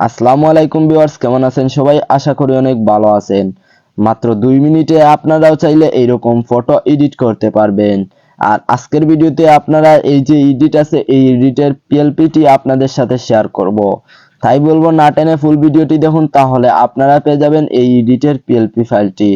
আসসালামু আলাইকুম ভিউয়ার্স, কেমন আছেন সবাই? আশা করি অনেক ভালো আছেন। মাত্র 2 মিনিটে আপনারাও চাইলে এইরকম ফটো এডিট করতে পারবেন। আর আজকের ভিডিওতে আপনারা এই যে এডিট আছে এই এডিটের পিএলপিটি আপনাদের সাথে শেয়ার করব। তাই বলবো না টেনে ফুল ভিডিওটি দেখুন, তাহলে আপনারা পেয়ে যাবেন এই এডিটের পিএলপি ফাইলটি।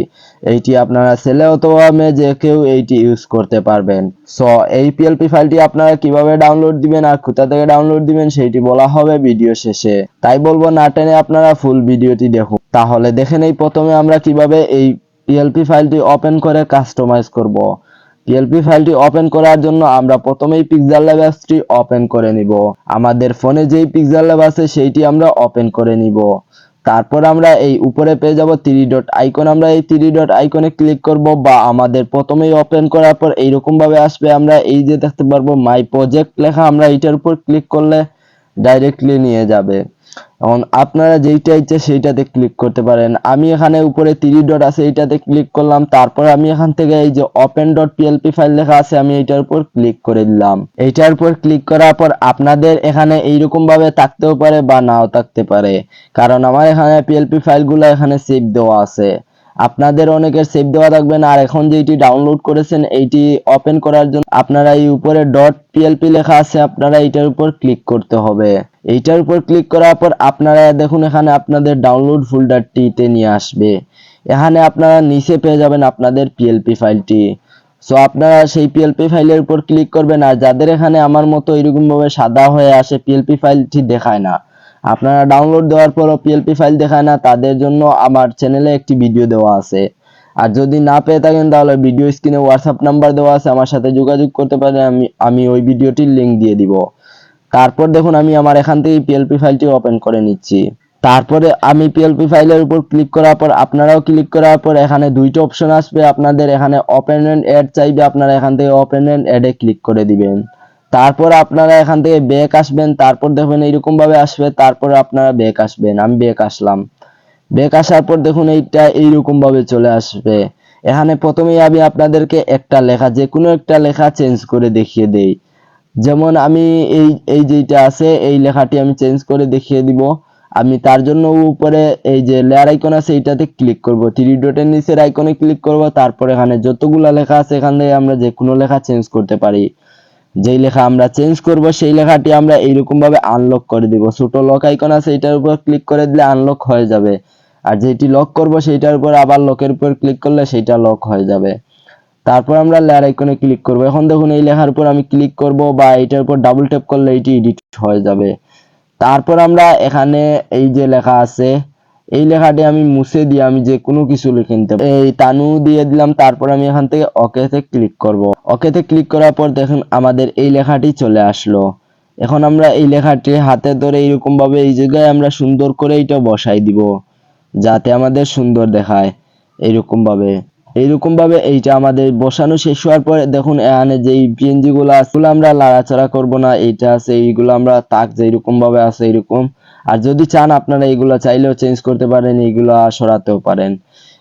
এইটি আপনারা ছেলে অথবা মেয়ে যে কেউ এইটি ইউজ করতে পারবেন। সো এই পিএলপি ফাইলটি আপনারা কিভাবে ডাউনলোড দিবেন আর কোথা থেকে ডাউনলোড দিবেন সেইটি বলা হবে ভিডিও শেষে। তাই বলবো না টেনে আপনারা ফুল ভিডিওটি দেখুন। তাহলে দেখে নেই প্রথমে আমরা কিভাবে এই পিএলপি ফাইলটি ওপেন করে কাস্টমাইজ করব। পিএলপি ফাইলটি ওপেন করার জন্য আমরা প্রথমেই পিক্সেল ল্যাব অ্যাপসটি ওপেন করে নিব। আমাদের ফোনে যেই পিক্সেল ল্যাব আছে সেইটি আমরা ওপেন করে নিব। তারপর আমরা এই উপরে পেয়ে যাব 3 ডট আইকন, আমরা এই 3 ডট আইকনে ক্লিক করব, বা আমাদের প্রথমেই ওপেন করার পর এইরকম ভাবে আসবে। আমরা এই যে দেখতে পারবো মাই প্রজেক্ট লেখা, আমরা এইটার উপর ক্লিক করলে ডাইরেক্টলি নিয়ে যাবে। এখন আপনারা যেইটা ইচ্ছে সেইটাতে ক্লিক করতে পারেন। আমি এখানে উপরে 3 ডট আছে এইটাতে ক্লিক করলাম। তারপর আমি এখান থেকে এই যে ওপেন ডট পিএলপি ফাইল লেখা আছে আমি এইটার উপর ক্লিক করে দিলাম। এইটার উপর ক্লিক করার পর আপনাদের এখানে এইরকম ভাবে থাকতেও পারে বা নাও থাকতে পারে, কারণ আমার এখানে পিএলপি ফাইলগুলো এখানে সেভ দেওয়া আছে। আপনাদের অনেকের সেভ দেওয়া থাকবে না। আর এখন যেটি ডাউনলোড করেছেন এইটি ওপেন করার জন্য আপনারা এই উপরে ডট পিএলপি লেখা আছে, আপনারা এইটার উপর ক্লিক করতে হবে। এইটার উপর ক্লিক করার পর আপনারা দেখুন এখানে আপনাদের ডাউনলোড ফোল্ডারটিতে নিয়ে আসবে। এখানে আপনারা নিচে পেয়ে যাবেন আপনাদের পিএলপি ফাইলটি। সো আপনারা সেই পিএলপি ফাইলের উপর ক্লিক করবেন। আর যাদের এখানে আমার মতো এরকম ভাবে সাদা হয়ে আসে পিএলপি ফাইলটি দেখায় না, আপনারা ডাউনলোড দেওয়ার পরও পিএলপি ফাইল দেখায় না, তাদের জন্য আমার চ্যানেলে একটি ভিডিও দেওয়া আছে। আর যদি না পেয়ে থাকেন তাহলে ভিডিও স্ক্রিনে হোয়াটসঅ্যাপ নাম্বার দেওয়া আছে, আমার সাথে যোগাযোগ করতে পারেন। আমি ওই ভিডিওটির লিংক দিয়ে দিব। তারপর দেখুন আমি আমার এখান থেকে পিএলপি ফাইলটি ওপেন করে নিচ্ছি। তারপরে আমি পিএলপি ফাইলের উপর ক্লিক করার পর আপনারাও ক্লিক করার পর এখানে দুইটা অপশন আসবে। আপনাদের এখানে ওপেন এন্ড অ্যাড চাইবে, আপনারা এখান থেকে ওপেন এন্ড অ্যাডে ক্লিক করে দিবেন। তারপর আপনারা এখান থেকে ব্যাক আসবেন। তারপর দেখবেন এইরকম ভাবে আসবে। তারপর আপনারা ব্যাক আসবেন। আমি ব্যাক আসলাম। ব্যাক আসার পর দেখুন এইটা এইরকম ভাবে চলে আসবে। এখানে প্রথমেই আমি আপনাদেরকে একটা লেখা, যে কোনো একটা লেখা চেঞ্জ করে দেখিয়ে দেই। যেমন আমি এই এই যেটা আছে এই লেখাটি আমি চেঞ্জ করে দেখিয়ে দিব। আমি তার জন্য উপরে এই যে লেয়ার আইকন আছে এইটাতে ক্লিক করব, 3 ডটের নিচের আইকনে ক্লিক করব। তারপর এখানে যতগুলা লেখা আছে এখান থেকে আমরা যে কোনো লেখা চেঞ্জ করতে পারি। যেই লেখা আমরা চেঞ্জ করব সেই লেখাটি আমরা এইরকম ভাবে আনলক করে দিব। ছোট লক আইকন আছে এটার উপর ক্লিক করে দিলে আনলক হয়ে যাবে। আর যেটি লক করব সেইটার উপর আবার লকের উপর ক্লিক করলে সেইটা লক হয়ে যাবে। তারপর আমরা লেয়ার আইকনে ক্লিক করব। এখন দেখুন এই লেখার উপর আমি ক্লিক করব বা এটার উপর ডাবল ট্যাপ করলে এটি এডিট হয়ে যাবে। তারপর আমরা এখানে এই যে লেখা আছে এই লেখাটি আমি মুছে দিয়ে আমি যে কোনো কিছু লিখে নিতে পারি। এই তানু দিয়ে দিলাম। তারপর আমি এখান থেকে ওকেতে ক্লিক করব। ওকেতে ক্লিক করার পর দেখুন আমাদের এই লেখাটি চলে আসলো। এখন আমরা এই লেখাটি হাতে ধরে এইরকম ভাবে এই জায়গায় আমরা সুন্দর করে এটা বসাই দিব, যাতে আমাদের সুন্দর দেখায়। এইরকম ভাবে এইটা আমাদের বসানো শেষ হওয়ার পরে দেখুন এখানে যে পিএনজি গুলো আছে ওগুলো আমরা লাড়াচাড়া করব না। এইটা আছে এইগুলো আমরা তাক যে এরকম ভাবে আছে এরকম। আর যদি চান আপনারা এইগুলা চাইলেও চেঞ্জ করতে পারেন, এইগুলা সরাতেও পারেন।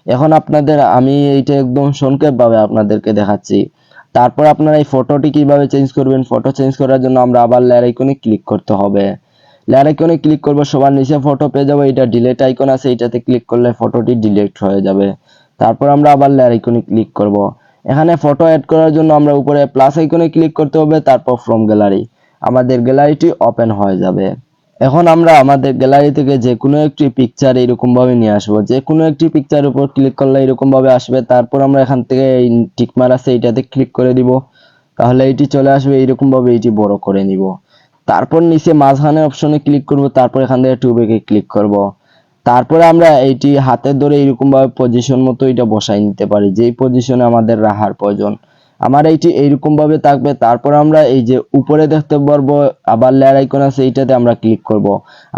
এখন আপনাদের আমি এইটা একদম সংক্ষেপ ভাবে আপনাদেরকে দেখাচ্ছি। তারপর আপনারা এই ফটোটি কিভাবে চেঞ্জ করবেন, ফটো চেঞ্জ করার জন্য আমরা আবার লেয়ার আইকনে ক্লিক করতে হবে। লেয়ার আইকনে ক্লিক করব, সবার নিচে ফটো পেয়ে যাবো। এটা ডিলিট আইকন আছে, এটাতে ক্লিক করলে ফটোটি ডিলিট হয়ে যাবে। তারপর আমরা আবার লেয়ার আইকনে ক্লিক করব। এখানে ফটো অ্যাড করার জন্য আমরা উপরে প্লাস আইকনে ক্লিক করতে হবে, তারপর ফ্রম গ্যালারি। আমাদের গ্যালারিটি ওপেন হয়ে যাবে। এখন আমরা আমাদের গ্যালারি থেকে যে কোনো একটি পিকচার এরকম ভাবে নিয়ে আসবো। যে কোনো একটি পিকচারের উপর ক্লিক করলে এরকম ভাবে আসবে। তারপর আমরা এখান থেকে এই টিক মার্ক আছে এটাতে ক্লিক করে দিব, তাহলে এটি চলে আসবে। এইরকম ভাবে এটি বড় করে নিব। তারপর নিচে মাঝখানে অপশনে ক্লিক করব। তারপর এখান থেকে টু ব্যাকে ক্লিক করব। তারপরে আমরা এইটি হাতে ধরে এরকম ভাবে পজিশন মতো এটা বসাই নিতে পারি, যেই পজিশনে আমাদের রাখার প্রয়োজন। আমার এইটি এইরকম ভাবে থাকবে। তারপর আমরা এই যে উপরে দেখতে পারবো আবার লেয়ার আইকন আছে এইটাতে আমরা ক্লিক করব।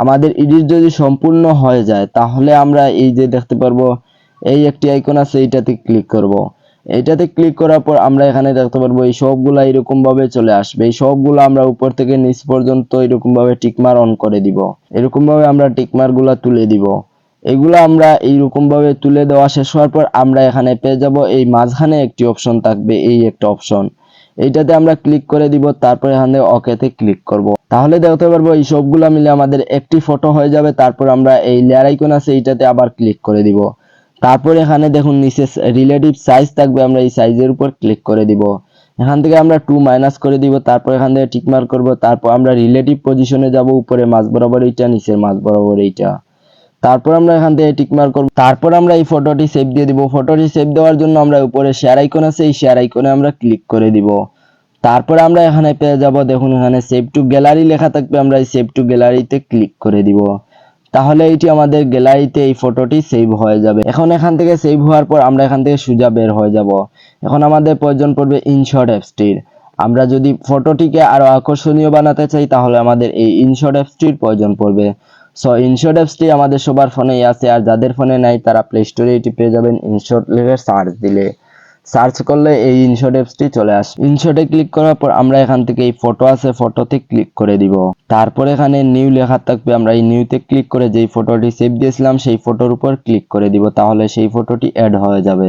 আমাদের এডিট যদি সম্পূর্ণ হয়ে যায় তাহলে আমরা এই যে দেখতে পারবো এই একটি আইকন আছে এইটাতে ক্লিক করব। এইটাতে ক্লিক করার পর আমরা এখানে দেখতে পারবো এই সবগুলা এরকম ভাবে চলে আসবে। এই সবগুলো আমরা উপর থেকে নিচ পর্যন্ত এরকম ভাবে টিকমার অন করে দিব। এরকম ভাবে আমরা টিকমার গুলা তুলে দিব। এগুলো আমরা এইরকম ভাবে তুলে দেওয়া শেষ হওয়ার পর আমরা এখানে পেয়ে যাব এই মাঝখানে একটি অপশন থাকবে, এই একটা অপশন, এইটাতে আমরা ক্লিক করে দিব। তারপর এখানে ওকেতে ক্লিক করব। তাহলে দেখতে পারবো এই সবগুলা মিলে আমাদের একটি ফটো হয়ে যাবে। তারপর আমরা এই লেয়ার আইকন আছে এইটাতে আবার ক্লিক করে দিব। তারপর এখানে দেখুন নিচে রিলেটিভ সাইজ থাকবে, আমরা এই সাইজের উপর ক্লিক করে দিব। এখান থেকে আমরা 2 মাইনাস করে দিব। তারপর এখান থেকে টিক মার্ক করব। তারপর আমরা রিলেটিভ পজিশনে যাব, উপরে মাঝ বরাবর এইটা, নিচের মাঝ বরাবর এইটা। তারপর আমরা এখান থেকে টিক মার্ক করব। তারপর আমরা এই ফটোটি সেভ দিয়ে দিব। ফটোটি সেভ দেওয়ার জন্য আমরা উপরে শেয়ার আইকন আছে, এই শেয়ার আইকনে আমরা ক্লিক করে দিব। তারপর আমরা এখানে পেয়ে যাব, দেখুন এখানে সেভ টু গ্যালারি লেখা থাকবে, আমরা এই সেভ টু গ্যালারিতে ক্লিক করে দিব। তাহলে এইটি আমাদের গ্যালারিতে এই ফটোটি সেভ হয়ে যাবে। এখন এখান থেকে সেভ হওয়ার পর আমরা এখান থেকে সোজা বের হয়ে যাব। এখন আমাদের প্রয়োজন পড়বে ইনশট অ্যাপসটির। আমরা যদি ফটোটিকে আরো আকর্ষণীয় বানাতে চাই তাহলে আমাদের এই ইনশট অ্যাপসটির প্রয়োজন পড়বে। সো ইনশট অ্যাপসটি আমাদের সবার ফোনেই আছে, আর যাদের ফোনে নাই তারা প্লে স্টোরে এটি পেয়ে যাবেন। ইনশট লিখে সার্চ দিলে, সার্চ করলে এই ইনশট অ্যাপসটি চলে আসবে। ইনশটে ক্লিক করার পর আমরা এখান থেকে এই ফটো আছে, ফটোতে ক্লিক করে দিব। তারপর এখানে নিউ লেখা থাকবে, আমরা এই নিউতে ক্লিক করে যেই ফটোটি সেভ দিয়েছিলাম সেই ফটোর উপর ক্লিক করে দিব। তাহলে সেই ফটোটি অ্যাড হয়ে যাবে।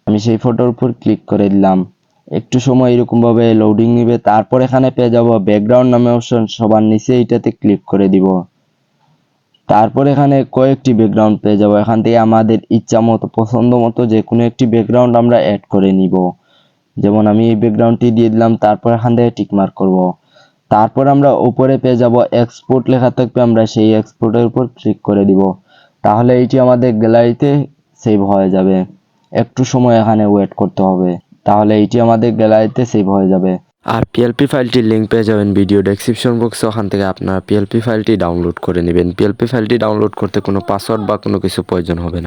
আমি সেই ফটোর উপর ক্লিক করে দিলাম। একটু সময় এরকম ভাবে লোডিং নেবে। তারপর এখানে পেয়ে যাব ব্যাকগ্রাউন্ড নামে অপশন, সবার নিচে এইটাতে ক্লিক করে দিব। তারপর এখানে কয়েকটি ব্যাকগ্রাউন্ড পেয়ে যাব। এখান থেকে আমাদের ইচ্ছা মতো, পছন্দ মতো যে কোনো একটি ব্যাকগ্রাউন্ড আমরা অ্যাড করে নিব। যেমন আমি এই ব্যাকগ্রাউন্ডটি দিয়ে দিলাম। তারপর এখান থেকে টিক মার্ক করব। তারপর আমরা উপরে পেয়ে যাব এক্সপোর্ট লেখা থাকবে, আমরা সেই এক্সপোর্টের উপর ক্লিক করে দিব। তাহলে এইটি আমাদের গ্যালারিতে সেভ হয়ে যাবে। একটু সময় এখানে ওয়েট করতে হবে, তাহলে এইটি আমাদের গ্যালারিতে সেভ হয়ে যাবে। আর পিএলপি ফাইলটির লিঙ্ক পেয়ে যাবেন ভিডিও ডেসক্রিপশন বক্সে। ওখান থেকে আপনারা পিএলপি ফাইলটি ডাউনলোড করে নেবেন। পিএলপি ফাইলটি ডাউনলোড করতে কোনো পাসওয়ার্ড বা কোনো কিছু প্রয়োজন হবে না।